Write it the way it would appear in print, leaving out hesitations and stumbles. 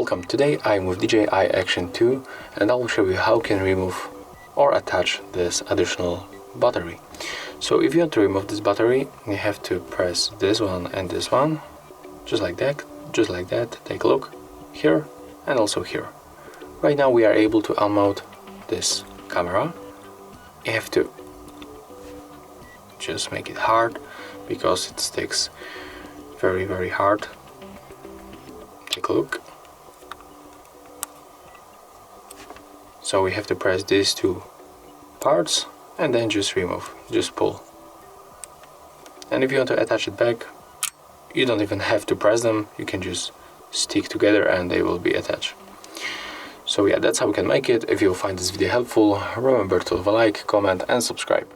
Welcome, today I'm with DJI Action 2 and I will show you how you can remove or attach this additional battery. So if you want to remove this battery, you have to press this one and this one, just like that, take a look, here and also here. Right now we are able to unmount this camera. You have to just make it hard because it sticks very hard. Take a look. So we have to press these two parts and then just remove, just pull. And if you want to attach it back, you don't even have to press them, you can just stick together and they will be attached. So yeah, that's how we can make it. If you find this video helpful, remember to leave a like, comment and subscribe.